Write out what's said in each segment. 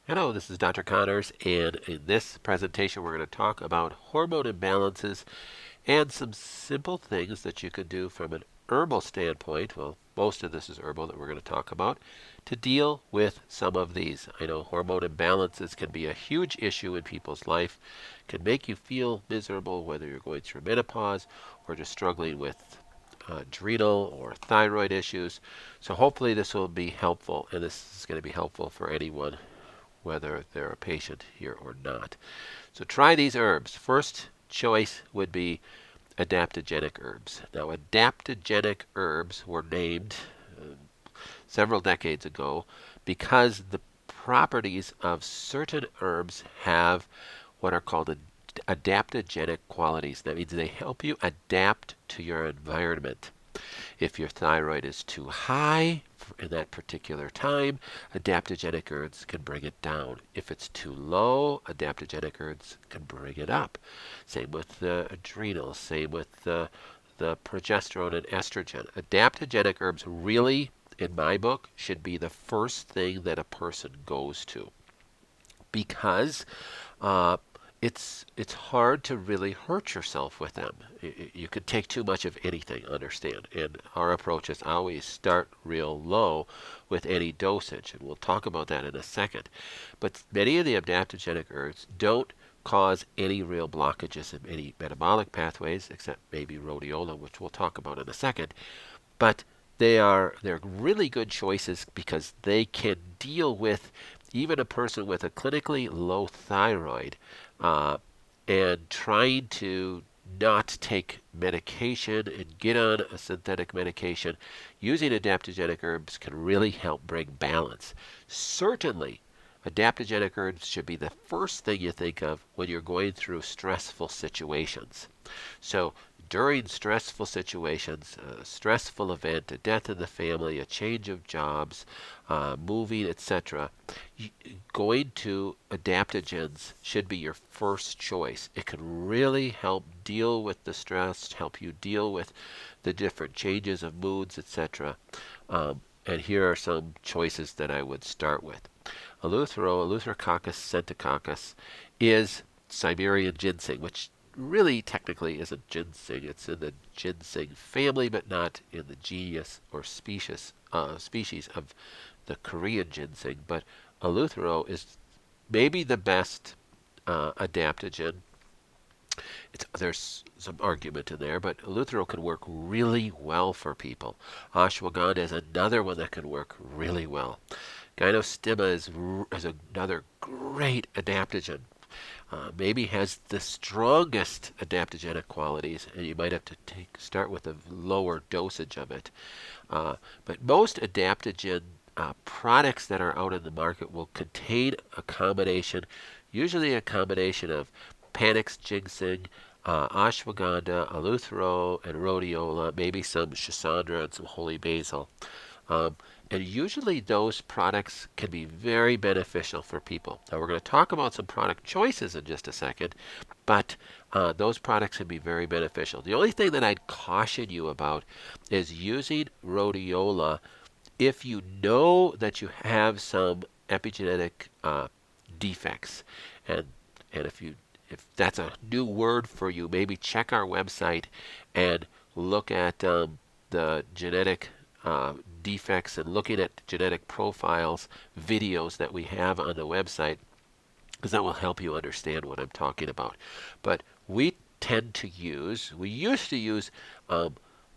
Hello, this is Dr. Connors, and in this presentation, we're going to talk about hormone imbalances and some simple things that you can do from an herbal standpoint. Well, most of this is herbal that we're going to talk about to deal with some of these. I know hormone imbalances can be a huge issue in people's life, can make you feel miserable whether you're going through menopause or just struggling with adrenal or thyroid issues. So hopefully this will be helpful, and this is going to be helpful for anyone whether they're a patient here or not. So try these herbs. First choice would be adaptogenic herbs. Now, adaptogenic herbs were named several decades ago because the properties of certain herbs have what are called adaptogenic qualities. That means they help you adapt to your environment. If your thyroid is too high in that particular time, adaptogenic herbs can bring it down. If it's too low, adaptogenic herbs can bring it up. Same with the adrenals, same with the progesterone and estrogen. Adaptogenic herbs really, in my book, should be the first thing that a person goes to because uh, it's hard to really hurt yourself with them. You could take too much of anything, understand. And our approach is always start real low with any dosage, and we'll talk about that in a second. But many of the adaptogenic herbs don't cause any real blockages in any metabolic pathways, except maybe rhodiola, which we'll talk about in a second. But they're really good choices because they can deal with even a person with a clinically low thyroid uh, and trying to not take medication and get on a synthetic medication. Using adaptogenic herbs can really help bring balance. Certainly, adaptogenic herbs should be the first thing you think of when you're going through stressful situations. So during stressful situations, a stressful event, a death in the family, a change of jobs, moving, etc., going to adaptogens should be your first choice. It can really help deal with the stress, help you deal with the different changes of moods, etc. And here are some choices that I would start with. Eleutherococcus sentacoccus, is Siberian ginseng, which really technically isn't ginseng. It's in the ginseng family, but not in the genus or species of the Korean ginseng. But Eleuthero is maybe the best adaptogen. There's some argument in there, but Eleuthero can work really well for people. Ashwagandha is another one that can work really well. Gynostemma is another great adaptogen. Maybe has the strongest adaptogenic qualities, and you might have to start with a lower dosage of it. But most adaptogen products that are out in the market will contain a combination, usually a combination of Panax ginseng, ashwagandha, eleuthero, and rhodiola, maybe some schisandra and some holy basil. Um, and usually those products can be very beneficial for people. Now we're going to talk about some product choices in just a second, but those products can be very beneficial. The only thing that I'd caution you about is using rhodiola if you know that you have some epigenetic defects. And if that's a new word for you, maybe check our website and look at the genetic defects and looking at genetic profiles videos that we have on the website, because that will help you understand what I'm talking about. But we used to use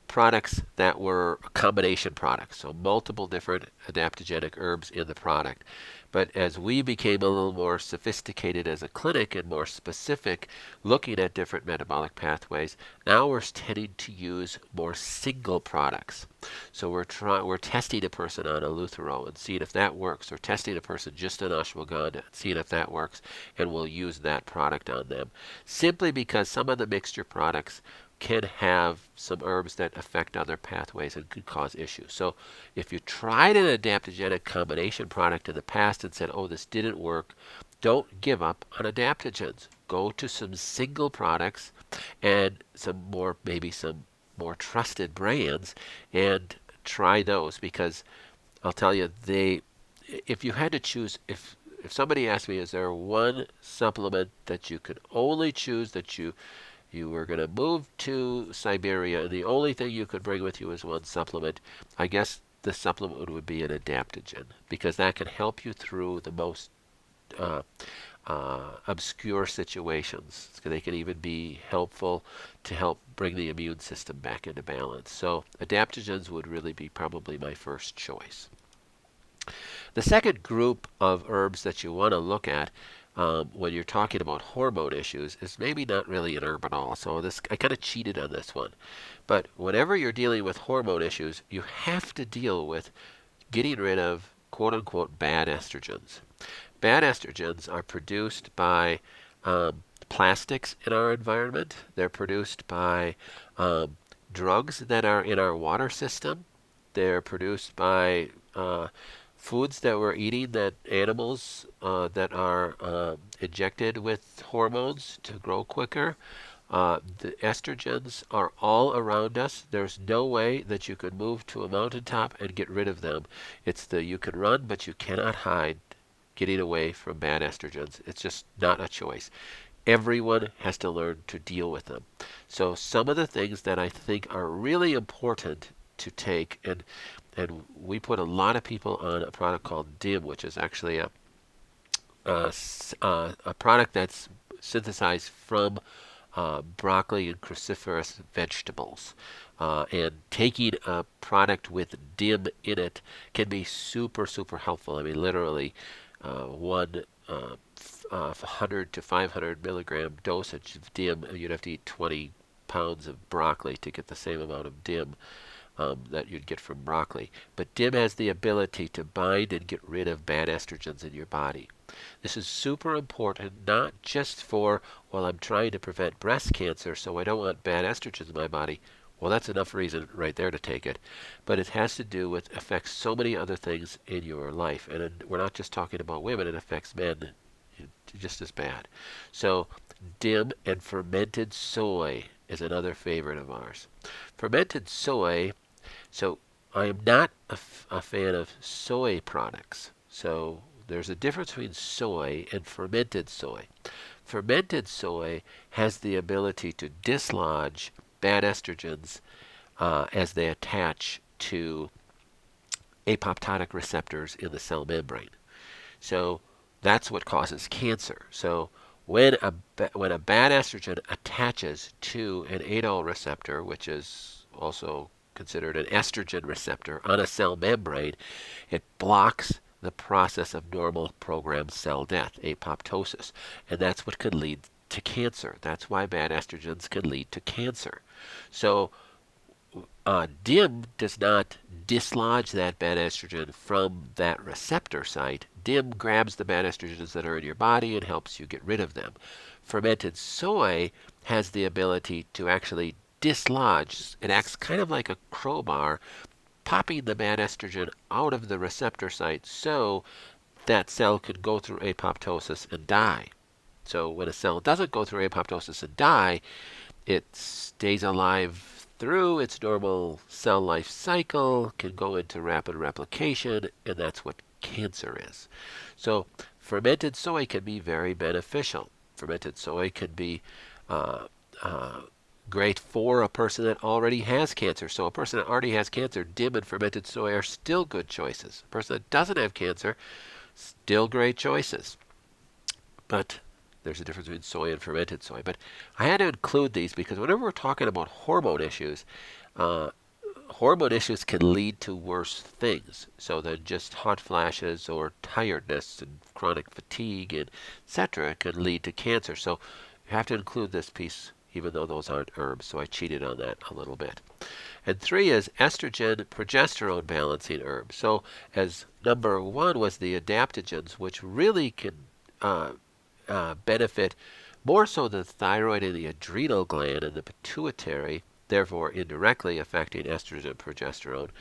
products that were combination products, so multiple different adaptogenic herbs in the product. But as we became a little more sophisticated as a clinic and more specific, looking at different metabolic pathways, now we're tending to use more single products. So we're testing a person on eleuthero and seeing if that works, or testing a person just on ashwagandha and seeing if that works, and we'll use that product on them. Simply because some of the mixture products can have some herbs that affect other pathways and could cause issues. So if you tried an adaptogenic combination product in the past and said, oh, this didn't work, don't give up on adaptogens. Go to some single products and maybe some more trusted brands and try those, because I'll tell you, if you had to choose, if if somebody asked me, is there one supplement that you could only choose, that you were going to move to Siberia and the only thing you could bring with you is one supplement, I guess the supplement would be an adaptogen, because that can help you through the most uh, obscure situations. They can even be helpful to help bring the immune system back into balance. So adaptogens would really be probably my first choice. The second group of herbs that you want to look at when you're talking about hormone issues is maybe not really an herb at all. So this, I kind of cheated on this one. But whenever you're dealing with hormone issues, you have to deal with getting rid of quote unquote bad estrogens. Bad estrogens are produced by plastics in our environment. They're produced by drugs that are in our water system. They're produced by foods that we're eating, that animals that are injected with hormones to grow quicker. The estrogens are all around us. There's no way that you could move to a mountaintop and get rid of them. It's the you can run, but you cannot hide getting away from bad estrogens. It's just not a choice. Everyone has to learn to deal with them. So some of the things that I think are really important to take, and we put a lot of people on a product called DIM, which is actually a product that's synthesized from broccoli and cruciferous vegetables. And taking a product with DIM in it can be super, super helpful. I mean, literally, one 100 to 500 milligram dosage of DIM, you'd have to eat 20 pounds of broccoli to get the same amount of DIM that you'd get from broccoli. But DIM has the ability to bind and get rid of bad estrogens in your body. This is super important, not just for, well, I'm trying to prevent breast cancer, so I don't want bad estrogens in my body. Well, that's enough reason right there to take it. But it has to do with, affects so many other things in your life. And we're not just talking about women, it affects men just as bad. So DIM and fermented soy is another favorite of ours. Fermented soy, so I am not a fan of soy products. So there's a difference between soy and fermented soy. Fermented soy has the ability to dislodge bad estrogens as they attach to apoptotic receptors in the cell membrane. So that's what causes cancer. So when a bad estrogen attaches to an adol receptor, which is also considered an estrogen receptor on a cell membrane, it blocks the process of normal programmed cell death, apoptosis, and that's what could lead to cancer. That's why bad estrogens can lead to cancer. So DIM does not dislodge that bad estrogen from that receptor site. DIM grabs the bad estrogens that are in your body and helps you get rid of them. Fermented soy has the ability to actually dislodge. It acts kind of like a crowbar, popping the bad estrogen out of the receptor site so that cell could go through apoptosis and die. So when a cell doesn't go through apoptosis and die, it stays alive through its normal cell life cycle, can go into rapid replication, and that's what cancer is. So fermented soy can be very beneficial. Fermented soy can be great for a person that already has cancer. So a person that already has cancer, DIM and fermented soy are still good choices. A person that doesn't have cancer, still great choices. But there's a difference between soy and fermented soy. But I had to include these because whenever we're talking about hormone issues can lead to worse things. So than just hot flashes or tiredness and chronic fatigue and etc. can lead to cancer. So you have to include this piece even though those aren't herbs. So I cheated on that a little bit. And 3 is estrogen progesterone balancing herbs. So as number 1 was the adaptogens, which really can benefit more so the thyroid and the adrenal gland and the pituitary, therefore indirectly affecting estrogen progesterone.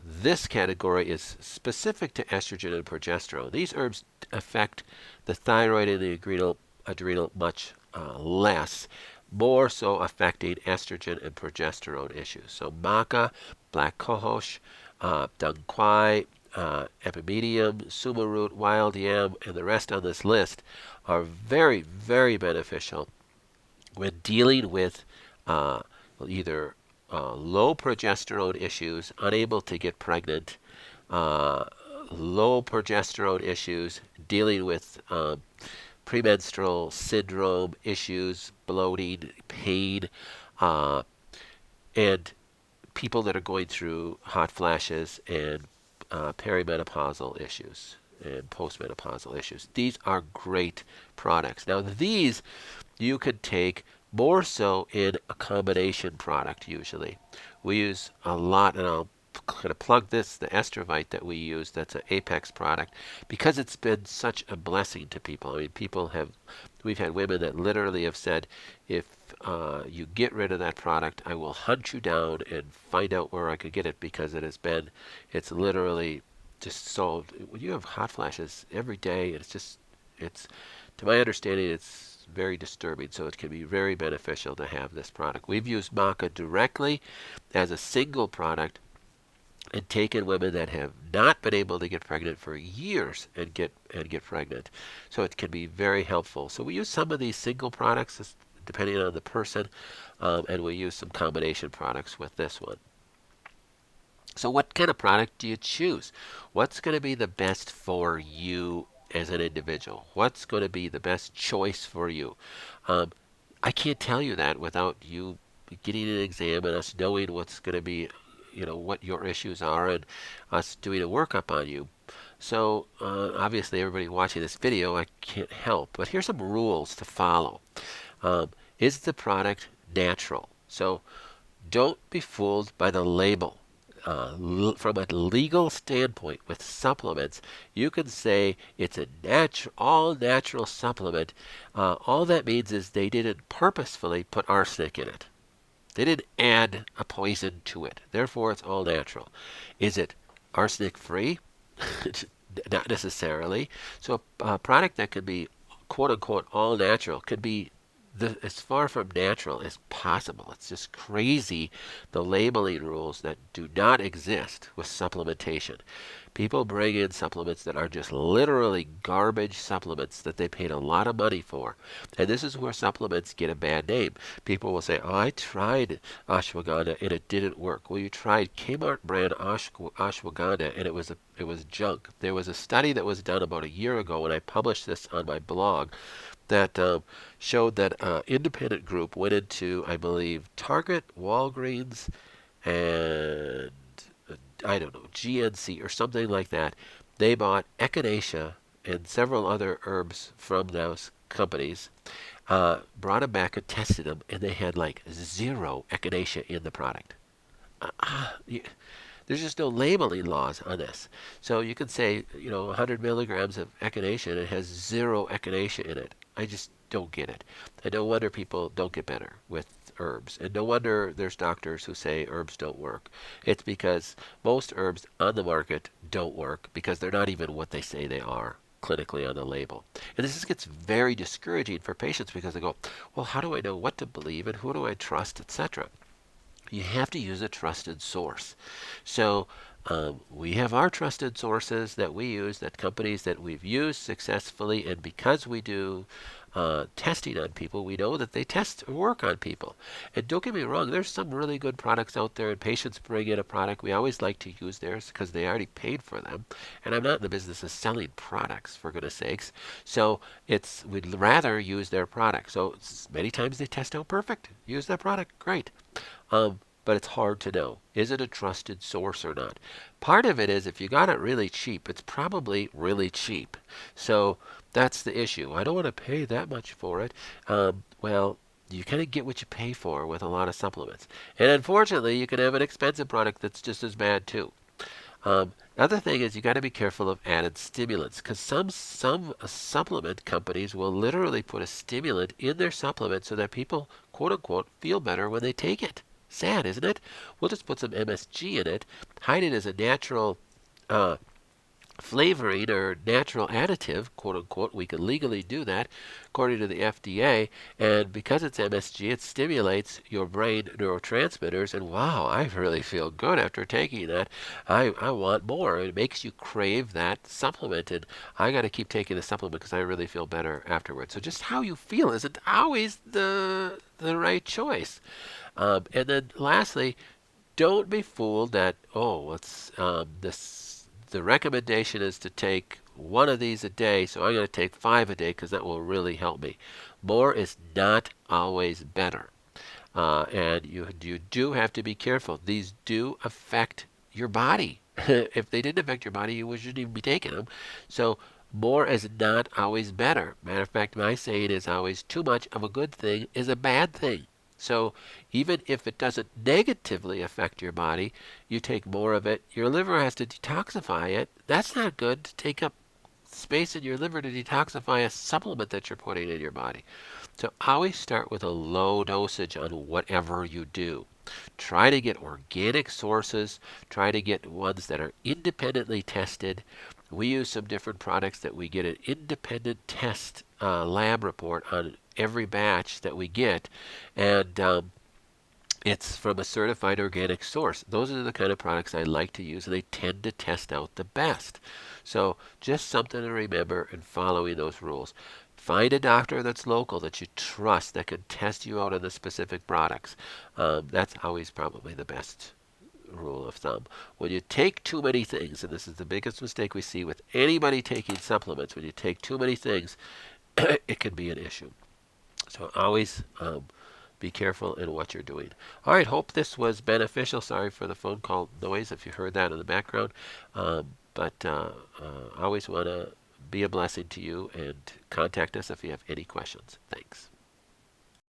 This category is specific to estrogen and progesterone. These herbs affect the thyroid and the adrenal much less, more so affecting estrogen and progesterone issues. So maca, black cohosh, deng quai, epimedium, suma root, wild yam, and the rest on this list are very, very beneficial when dealing with uh, either low progesterone issues, unable to get pregnant, uh, low progesterone issues, dealing with premenstrual syndrome issues, bloating, pain, uh, and people that are going through hot flashes and perimenopausal issues and postmenopausal issues. These are great products. Now, these you could take more so in a combination product usually. We use a lot, and I'll kind of plug this, the Estrovite that we use, that's an Apex product, because it's been such a blessing to people. I mean, we've had women that literally have said, if you get rid of that product, I will hunt you down and find out where I could get it, because it's literally just so, when you have hot flashes every day, it's, to my understanding, it's very disturbing, so it can be very beneficial to have this product. We've used maca directly as a single product and taken women that have not been able to get pregnant for years and get pregnant. So it can be very helpful. So we use some of these single products depending on the person, and we use some combination products with this one. So what kind of product do you choose? What's going to be the best for you as an individual? What's going to be the best choice for you? I can't tell you that without you getting an exam and us knowing what's going to be, what your issues are, and us doing a workup on you. So obviously everybody watching this video, I can't help, but here's some rules to follow. Is the product natural? So don't be fooled by the label. From a legal standpoint with supplements, you can say it's a all natural supplement. All that means is they didn't purposefully put arsenic in it. They didn't add a poison to it. Therefore, it's all natural. Is it arsenic free? Not necessarily. So a product that could be quote unquote all natural could be as far from natural as possible. It's just crazy, the labeling rules that do not exist with supplementation. People bring in supplements that are just literally garbage supplements that they paid a lot of money for. And this is where supplements get a bad name. People will say, oh, I tried ashwagandha and it didn't work. Well, you tried Kmart brand ashwagandha and it was junk. There was a study that was done about a year ago, and I published this on my blog, that showed that independent group went into, I believe, Target, Walgreens, and I don't know, GNC or something like that. They bought echinacea and several other herbs from those companies, brought them back and tested them, and they had like 0 echinacea in the product. There's just no labeling laws on this. So you can say, 100 milligrams of echinacea and it has 0 echinacea in it. I just don't get it. And no wonder people don't get better with herbs. And no wonder there's doctors who say herbs don't work. It's because most herbs on the market don't work because they're not even what they say they are clinically on the label. And this gets very discouraging for patients because they go, well, how do I know what to believe and who do I trust, etc.? You have to use a trusted source. So we have our trusted sources that we use, that companies that we've used successfully, and because we do testing on people, we know that they test or work on people. And don't get me wrong, there's some really good products out there, and patients bring in a product. We always like to use theirs because they already paid for them. And I'm not in the business of selling products, for goodness sakes. So we'd rather use their product. So many times they test out perfect. Use their product, great. But it's hard to know. Is it a trusted source or not? Part of it is if you got it really cheap, it's probably really cheap. So that's the issue. I don't want to pay that much for it. Well, you kind of get what you pay for with a lot of supplements. And unfortunately, you can have an expensive product that's just as bad too. Another thing is you got to be careful of added stimulants, because some supplement companies will literally put a stimulant in their supplement so that people, quote unquote, feel better when they take it. Sad, isn't it? We'll just put some MSG in it, hide it as a natural flavoring or natural additive, quote unquote. We can legally do that according to the FDA. And because it's MSG, it stimulates your brain neurotransmitters. And wow, I really feel good after taking that. I want more. It makes you crave that supplement. And I got to keep taking the supplement because I really feel better afterwards. So just how you feel isn't always the right choice. And then lastly, don't be fooled that, oh, the recommendation is to take one of these a day, so I'm going to take 5 a day because that will really help me. More is not always better. And you do have to be careful. These do affect your body. If they didn't affect your body, you shouldn't even be taking them. So more is not always better. Matter of fact, my saying is always too much of a good thing is a bad thing. So even if it doesn't negatively affect your body, you take more of it, your liver has to detoxify it. That's not good to take up space in your liver to detoxify a supplement that you're putting in your body. So always start with a low dosage on whatever you do. Try to get organic sources. Try to get ones that are independently tested. We use some different products that we get an independent test lab report on every batch that we get. And it's from a certified organic source. Those are the kind of products I like to use, and they tend to test out the best. So just something to remember in following those rules. Find a doctor that's local that you trust that can test you out on the specific products. That's always probably the best rule of thumb. When you take too many things, and this is the biggest mistake we see with anybody taking supplements, when you take too many things, it can be an issue. So always be careful in what you're doing. All right, hope this was beneficial. Sorry for the phone call noise if you heard that in the background. I always want to be a blessing to you and contact us if you have any questions. Thanks.